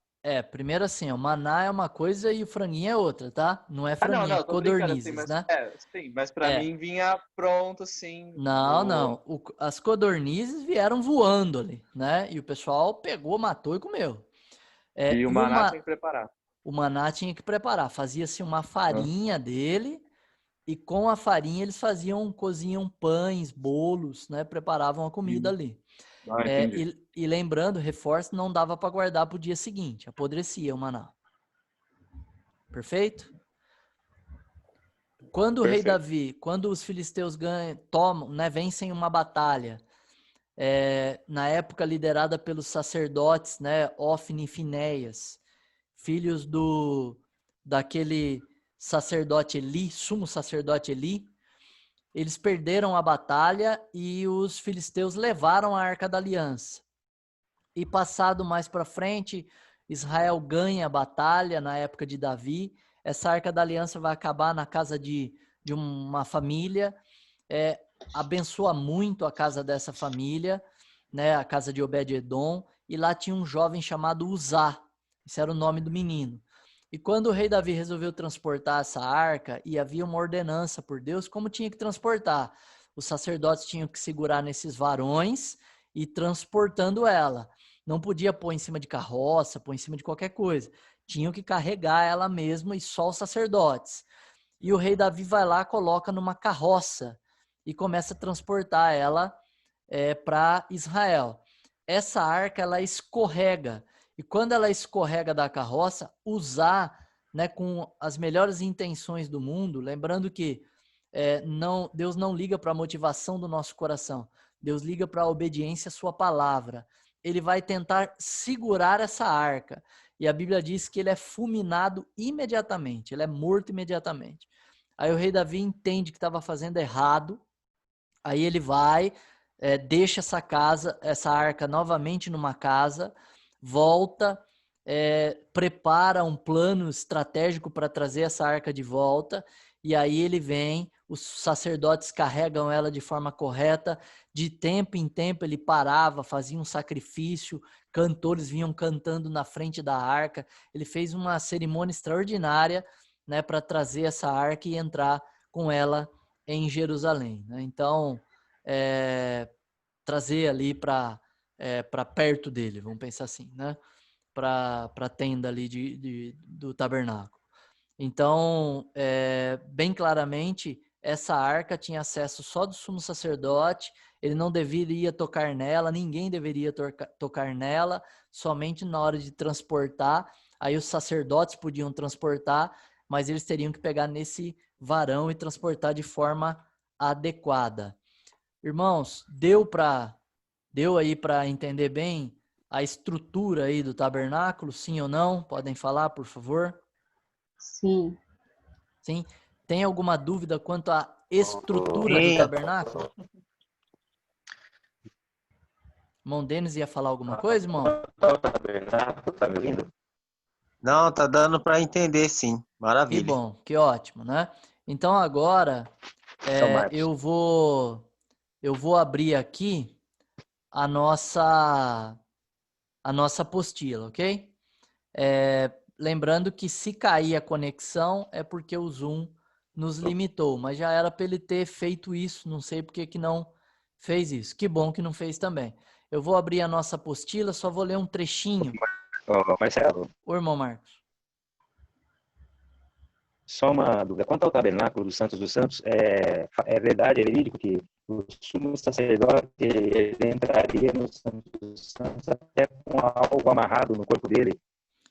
primeiro assim, o maná é uma coisa e o franguinho é outra, tá? Não é franguinho, é Tô brincando assim, codornizes, mas né? sim, mas para É. mim vinha pronto assim. Não. As codornizes vieram voando ali, né? E o pessoal pegou, matou e comeu. E o maná tinha que preparar. O maná tinha que preparar. Fazia-se uma farinha dele e com a farinha eles cozinham pães, bolos, né? Preparavam a comida ali. Entendi. E lembrando, reforço, não dava para guardar para o dia seguinte. Apodrecia o maná. Perfeito? quando o rei Perfeito. Davi, quando os filisteus tomam, né, vencem uma batalha, na época liderada pelos sacerdotes, né, Ofni e Finéias, filhos daquele sacerdote Eli, sumo sacerdote Eli, eles perderam a batalha e os filisteus levaram a Arca da Aliança. E passado mais para frente, Israel ganha a batalha na época de Davi. Essa Arca da Aliança vai acabar na casa de uma família, abençoa muito a casa dessa família, né, a casa de Obed-edom, e lá tinha um jovem chamado Uzá, esse era o nome do menino. E quando o rei Davi resolveu transportar essa arca, e havia uma ordenança por Deus, como tinha que transportar? Os sacerdotes tinham que segurar nesses varões e transportando ela. Não podia pôr em cima de carroça, pôr em cima de qualquer coisa. Tinham que carregar ela mesmo e só os sacerdotes. E o rei Davi vai lá, coloca numa carroça e começa a transportar ela para Israel. Essa arca, ela escorrega. E quando ela escorrega da carroça, Uzá, né, com as melhores intenções do mundo, lembrando que Deus não liga para a motivação do nosso coração. Deus liga para a obediência à sua palavra. Ele vai tentar segurar essa arca. E a Bíblia diz que ele é fulminado imediatamente, ele é morto imediatamente. Aí o rei Davi entende que estava fazendo errado, aí ele vai, deixa essa arca novamente numa casa, volta, prepara um plano estratégico para trazer essa arca de volta, e aí ele vem, os sacerdotes carregam ela de forma correta, de tempo em tempo ele parava, fazia um sacrifício, cantores vinham cantando na frente da arca, ele fez uma cerimônia extraordinária, né, para trazer essa arca e entrar com ela em Jerusalém, né? Então, trazer ali para perto dele, vamos pensar assim, né? Para a tenda ali do tabernáculo. Então, bem claramente, essa arca tinha acesso só do sumo sacerdote, ele não deveria tocar nela, ninguém deveria tocar nela, somente na hora de transportar, aí os sacerdotes podiam transportar, mas eles teriam que pegar nesse varão e transportar de forma adequada. Irmãos, deu aí para entender bem a estrutura aí do tabernáculo, sim ou não? Podem falar, por favor? Sim. Sim. Tem alguma dúvida quanto à estrutura do tabernáculo? Irmão Denis ia falar alguma coisa, irmão? Tá me ouvindo? Não, tá dando para entender, sim. Que Maravilha. bom, que ótimo, né? Então agora Marcos. eu vou abrir aqui a nossa apostila, ok? Lembrando que se cair a conexão é porque o Zoom nos limitou, mas já era para ele ter feito isso, não sei por que não fez isso. Que bom que não fez também. Eu vou abrir a nossa apostila, só vou ler um trechinho. Ô, Marcelo, Ô, irmão Marcos. só uma dúvida. Quanto ao tabernáculo dos Santos, é verdade, é verídico que o sumo sacerdote ele entraria no Santos dos Santos até com algo amarrado no corpo dele,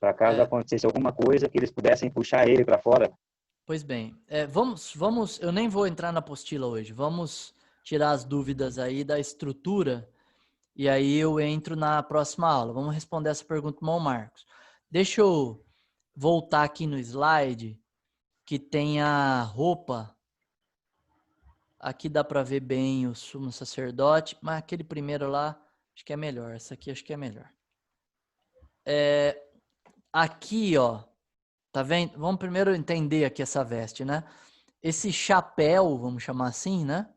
para caso acontecesse alguma coisa, que eles pudessem puxar ele para fora? Pois bem, vamos, eu nem vou entrar na apostila hoje, vamos tirar as dúvidas aí da estrutura e aí eu entro na próxima aula. Vamos responder essa pergunta do irmão Marcos. Deixa eu voltar aqui no slide que tem a roupa. Aqui dá para ver bem o sumo sacerdote, mas aquele primeiro lá acho que é melhor. Essa aqui acho que é melhor. Aqui, ó, tá vendo? Vamos primeiro entender aqui essa veste, né? Esse chapéu, vamos chamar assim, né?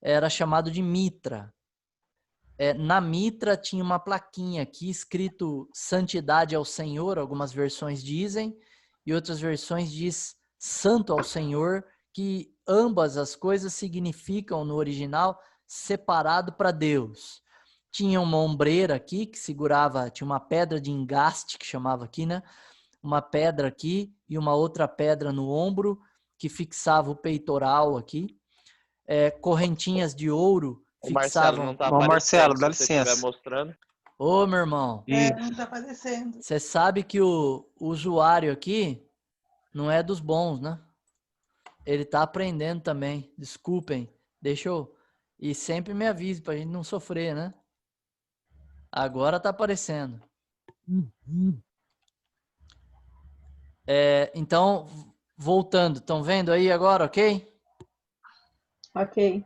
Era chamado de mitra. Na mitra tinha uma plaquinha aqui escrito Santidade ao Senhor, algumas versões dizem, e outras versões diz Santo ao Senhor, que ambas as coisas significam no original separado para Deus. Tinha uma ombreira aqui que segurava, tinha uma pedra de engaste que chamava aqui, né? Uma pedra aqui e uma outra pedra no ombro que fixava o peitoral aqui. Correntinhas de ouro O Marcelo não fixavam. tá Ô, aparecendo, Marcelo, dá se você estiver licença. mostrando. Ô, meu irmão, Não tá aparecendo. você sabe que o usuário aqui não é dos bons, né? Ele tá aprendendo também. Desculpem. Deixa eu... E sempre me avise pra gente não sofrer, né? Agora tá aparecendo. Então, voltando. Estão vendo aí agora, ok? Ok.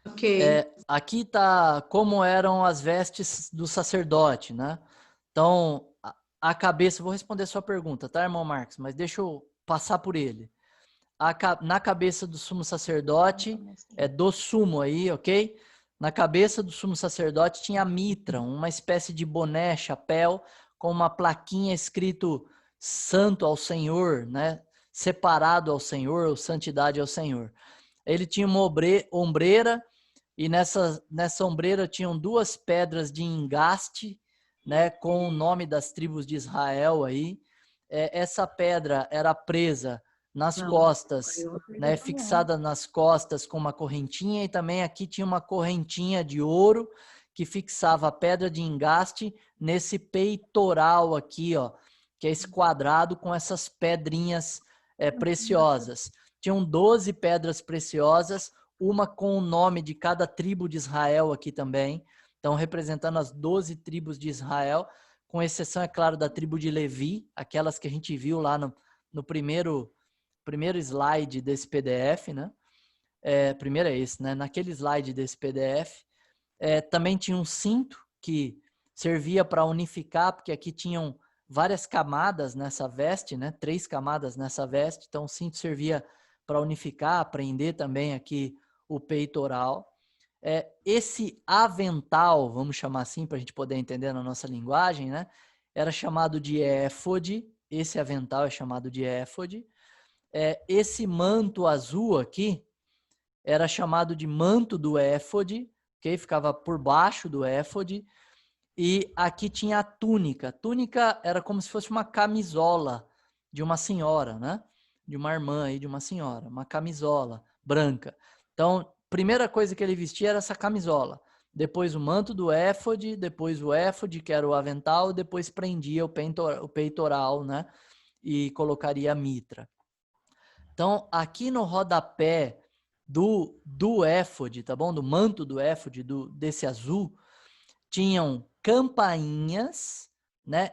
Ok. Aqui tá como eram as vestes do sacerdote, né? Então, a cabeça... Vou responder a sua pergunta, tá, irmão Marcos? Mas deixa eu passar por ele. Na cabeça do sumo sacerdote, do sumo aí, ok? Na cabeça do sumo sacerdote tinha a mitra, uma espécie de boné, chapéu, com uma plaquinha escrito santo ao Senhor, né? Separado ao Senhor, ou santidade ao Senhor. Ele tinha uma ombreira, e nessa ombreira tinham 2 pedras de engaste, né? Com o nome das tribos de Israel aí. Essa pedra era presa nas costas, né, fixada nas costas com uma correntinha, e também aqui tinha uma correntinha de ouro que fixava a pedra de engaste nesse peitoral aqui, ó, que é esse quadrado com essas pedrinhas preciosas. Tinham 12 pedras preciosas, uma com o nome de cada tribo de Israel aqui também, então representando as 12 tribos de Israel, com exceção, é claro, da tribo de Levi, aquelas que a gente viu lá no primeiro slide desse PDF, né? Primeiro é esse, né? Naquele slide desse PDF. Também tinha um cinto que servia para unificar, porque aqui tinham várias camadas nessa veste, né? 3 camadas nessa veste, então o cinto servia para unificar, prender também aqui o peitoral. Esse avental, vamos chamar assim para a gente poder entender na nossa linguagem, né? Era chamado de éfode. Esse avental é chamado de éfode. Esse manto azul aqui era chamado de manto do éfode, ok? Ficava por baixo do éfode. E aqui tinha a túnica. A túnica era como se fosse uma camisola de uma senhora, né? De uma irmã aí, de uma senhora. Uma camisola branca. Então, primeira coisa que ele vestia era essa camisola. Depois o manto do éfode, depois o éfode, que era o avental, depois prendia o peitoral, né? E colocaria a mitra. Então, aqui no rodapé do éfode, tá bom? Do manto do éfode, desse azul, tinham campainhas, né?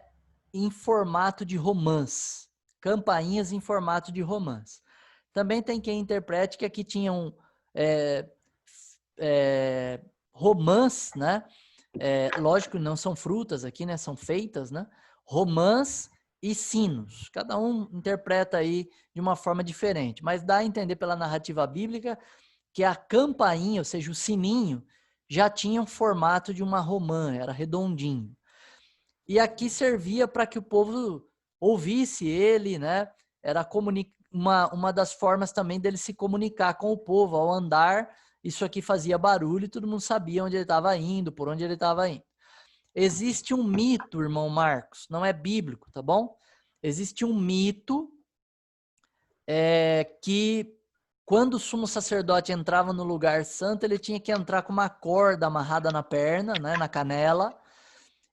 Em formato de romãs. Campainhas em formato de romãs. Também tem quem interprete que aqui tinham romãs, né? Lógico, não são frutas aqui, né? São feitas, né? Romãs e sinos. Cada um interpreta aí de uma forma diferente, mas dá a entender pela narrativa bíblica que a campainha, ou seja, o sininho, já tinha um formato de uma romã, era redondinho. E aqui servia para que o povo ouvisse ele, né? Era uma das formas também dele se comunicar com o povo. Ao andar, isso aqui fazia barulho e todo mundo sabia onde ele estava indo, por onde ele estava indo. Existe um mito, irmão Marcos, não é bíblico, tá bom? Existe um mito que quando o sumo sacerdote entrava no lugar santo, ele tinha que entrar com uma corda amarrada na perna, né, na canela,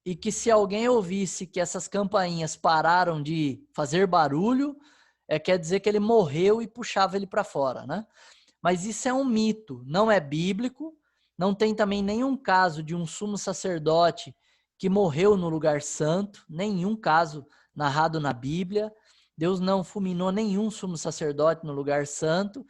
e que se alguém ouvisse que essas campainhas pararam de fazer barulho, quer dizer que ele morreu e puxava ele para fora, né? Mas isso é um mito, não é bíblico, não tem também nenhum caso de um sumo sacerdote que morreu no lugar santo, nenhum caso narrado na Bíblia. Deus não fulminou nenhum sumo sacerdote no lugar santo.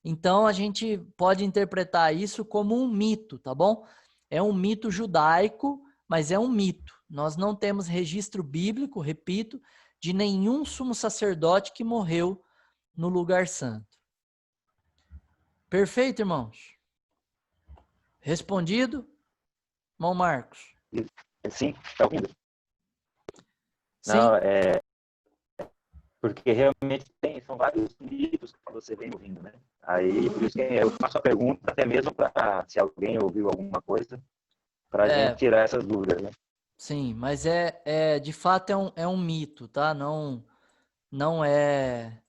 Então a gente pode interpretar isso como um mito, tá bom? É um mito judaico, mas é um mito. Nós não temos registro bíblico, repito, de nenhum sumo sacerdote que morreu no lugar santo. Perfeito, irmãos? Respondido? Irmão Marcos? Sim, está ouvindo? Sim. Não, porque realmente são vários mitos que você vem ouvindo, né? Aí, por isso que eu faço a pergunta, até mesmo para se alguém ouviu alguma coisa, para a gente tirar essas dúvidas, né? Sim, mas de fato é um mito, tá? Não é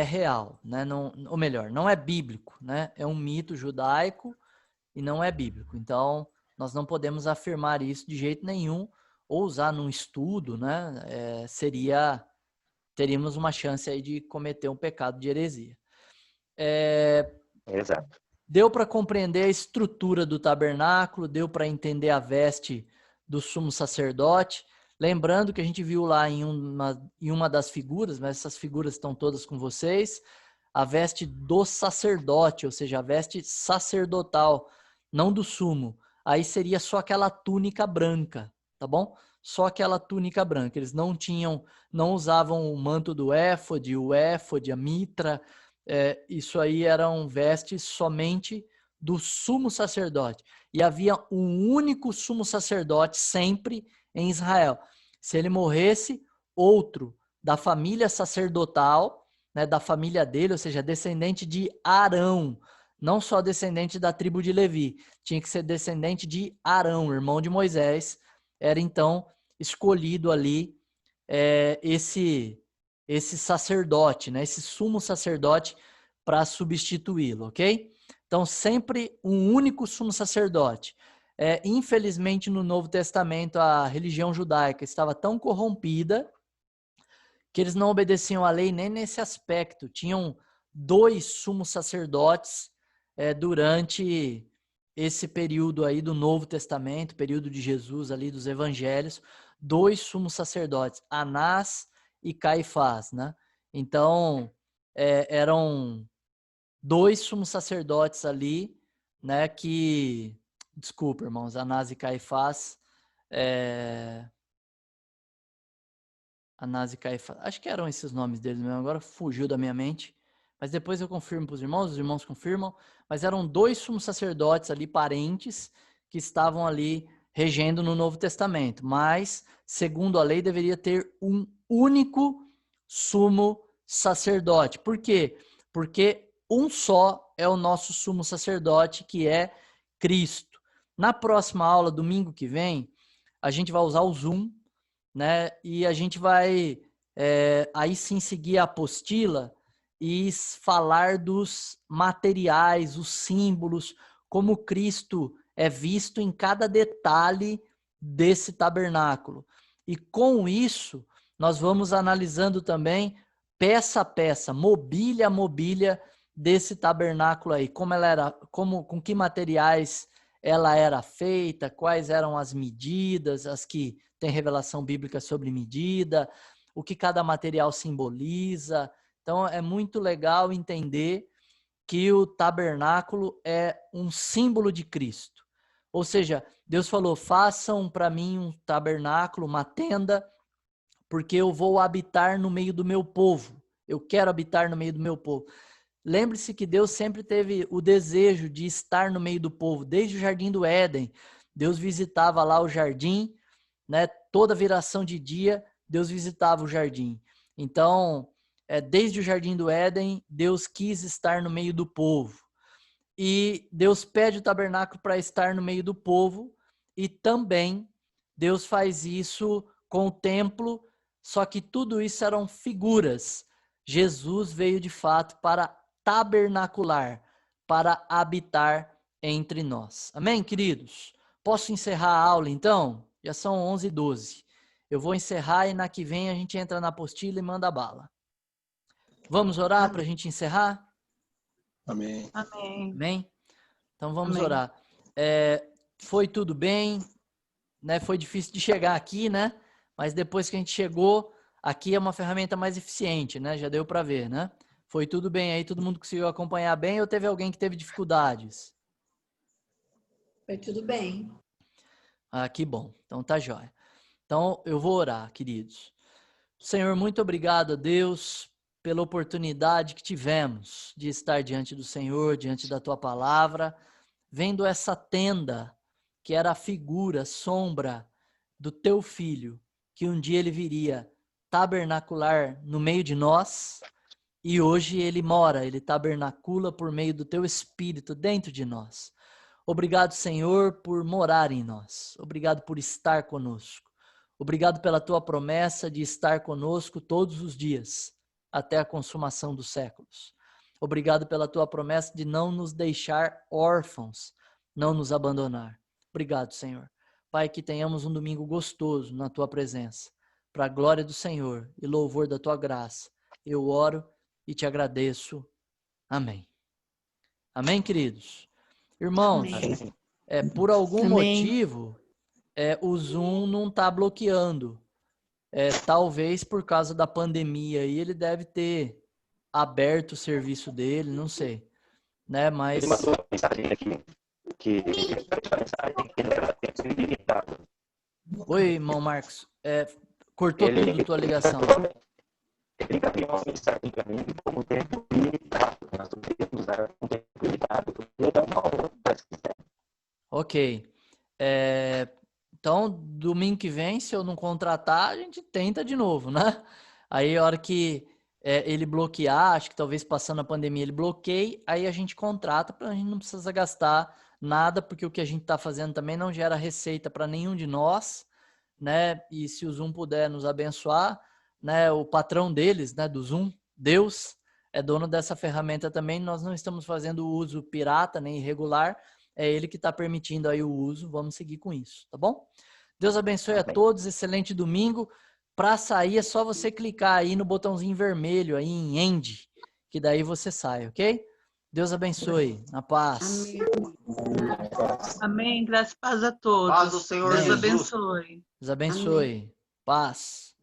real, né? Não, ou melhor, não é bíblico, né? É um mito judaico e não é bíblico. Então, nós não podemos afirmar isso de jeito nenhum ou usar num estudo, né? Teríamos uma chance aí de cometer um pecado de heresia. Exato. Deu para compreender a estrutura do tabernáculo, deu para entender a veste do sumo sacerdote. Lembrando que a gente viu lá em uma das figuras, mas essas figuras estão todas com vocês, a veste do sacerdote, ou seja, a veste sacerdotal, não do sumo. Aí seria só aquela túnica branca, tá bom? Só aquela túnica branca. Eles não usavam o manto do éfode, a mitra. Isso aí eram vestes somente do sumo sacerdote. E havia um único sumo sacerdote sempre em Israel. Se ele morresse, outro da família sacerdotal, né, da família dele, ou seja, descendente de Arão, não só descendente da tribo de Levi, tinha que ser descendente de Arão, irmão de Moisés, era então escolhido ali esse sacerdote, né, esse sumo sacerdote para substituí-lo, ok? Então, sempre um único sumo sacerdote. Infelizmente, no Novo Testamento, a religião judaica estava tão corrompida que eles não obedeciam à lei nem nesse aspecto. Tinham 2 sumos sacerdotes durante esse período aí do Novo Testamento, período de Jesus ali, dos evangelhos, 2 sumos sacerdotes, Anás e Caifás, né? Então, eram 2 sumos sacerdotes ali, né, que... Desculpa, irmãos, Anás e Caifás. Anás e Caifás. Acho que eram esses nomes deles mesmo, agora fugiu da minha mente. Mas depois eu confirmo para os irmãos confirmam. Mas eram 2 sumos sacerdotes ali, parentes, que estavam ali regendo no Novo Testamento. Mas, segundo a lei, deveria ter um único sumo sacerdote. Por quê? Porque um só é o nosso sumo sacerdote, que é Cristo. Na próxima aula, domingo que vem, a gente vai usar o Zoom, né? E a gente vai aí sim seguir a apostila e falar dos materiais, os símbolos, como Cristo é visto em cada detalhe desse tabernáculo. E com isso, nós vamos analisando também peça a peça, mobília a mobília desse tabernáculo aí, como ela era, com que materiais ela era feita, quais eram as medidas, as que tem revelação bíblica sobre medida, o que cada material simboliza. Então é muito legal entender que o tabernáculo é um símbolo de Cristo. Ou seja, Deus falou, façam para mim um tabernáculo, uma tenda, porque eu vou habitar no meio do meu povo. Eu quero habitar no meio do meu povo. Lembre-se que Deus sempre teve o desejo de estar no meio do povo, desde o Jardim do Éden. Deus visitava lá o jardim, né? Toda viração de dia, Deus visitava o jardim. Então, desde o Jardim do Éden, Deus quis estar no meio do povo. E Deus pede o tabernáculo para estar no meio do povo, e também Deus faz isso com o templo, só que tudo isso eram figuras. Jesus veio de fato para tabernacular, para habitar entre nós. Amém, queridos? Posso encerrar a aula, então? Já são 11h12. Eu vou encerrar e na que vem a gente entra na apostila e manda bala. Vamos orar para a gente encerrar? Amém. Amém. Amém? Então vamos Amém. orar. Foi tudo bem, né? Foi difícil de chegar aqui, né? Mas depois que a gente chegou, aqui é uma ferramenta mais eficiente, né? Já deu para ver, né? Foi tudo bem aí, todo mundo conseguiu acompanhar bem ou teve alguém que teve dificuldades? Foi tudo bem. Ah, que bom. Então tá jóia. Então eu vou orar, queridos. Senhor, muito obrigado a Deus pela oportunidade que tivemos de estar diante do Senhor, diante da Tua palavra, vendo essa tenda que era a figura, sombra do Teu Filho, que um dia Ele viria tabernacular no meio de nós, e hoje Ele mora, Ele tabernacula por meio do Teu Espírito dentro de nós. Obrigado, Senhor, por morar em nós. Obrigado por estar conosco. Obrigado pela Tua promessa de estar conosco todos os dias, até a consumação dos séculos. Obrigado pela Tua promessa de não nos deixar órfãos, não nos abandonar. Obrigado, Senhor. Pai, que tenhamos um domingo gostoso na Tua presença, para a glória do Senhor e louvor da Tua graça. Eu oro e te agradeço. Amém. Amém, queridos? Irmãos, Amém. por algum Amém. motivo, o Zoom não está bloqueando. Talvez por causa da pandemia aí, ele deve ter aberto o serviço dele, não sei. Né? Mas... Ele mandou uma mensagem aqui, que a mensagem que leva tempo ilimitado. Oi, irmão Marcos. Cortou Ele- tudo tua ligação. Ele encaminhou uma mensagem para mim como tempo limitado. Nós devemos usar um tempo limitado. Eu dar uma hora para se quiser. Ok. Então, domingo que vem, se eu não contratar, a gente tenta de novo, né? Aí, a hora que ele bloquear, acho que talvez passando a pandemia ele bloqueie, aí a gente contrata para a gente não precisar gastar nada, porque o que a gente está fazendo também não gera receita para nenhum de nós, né? E se o Zoom puder nos abençoar, né? O patrão deles, né? Do Zoom, Deus, é dono dessa ferramenta também. Nós não estamos fazendo uso pirata nem irregular. É ele que está permitindo aí o uso. Vamos seguir com isso, tá bom? Deus abençoe a todos. Excelente domingo. Para sair é só você clicar aí no botãozinho vermelho aí em End, que daí você sai, ok? Deus abençoe. Na paz. Amém. Amém. Graças e paz a todos. Paz do Senhor Deus Jesus. abençoe. Deus abençoe. Paz.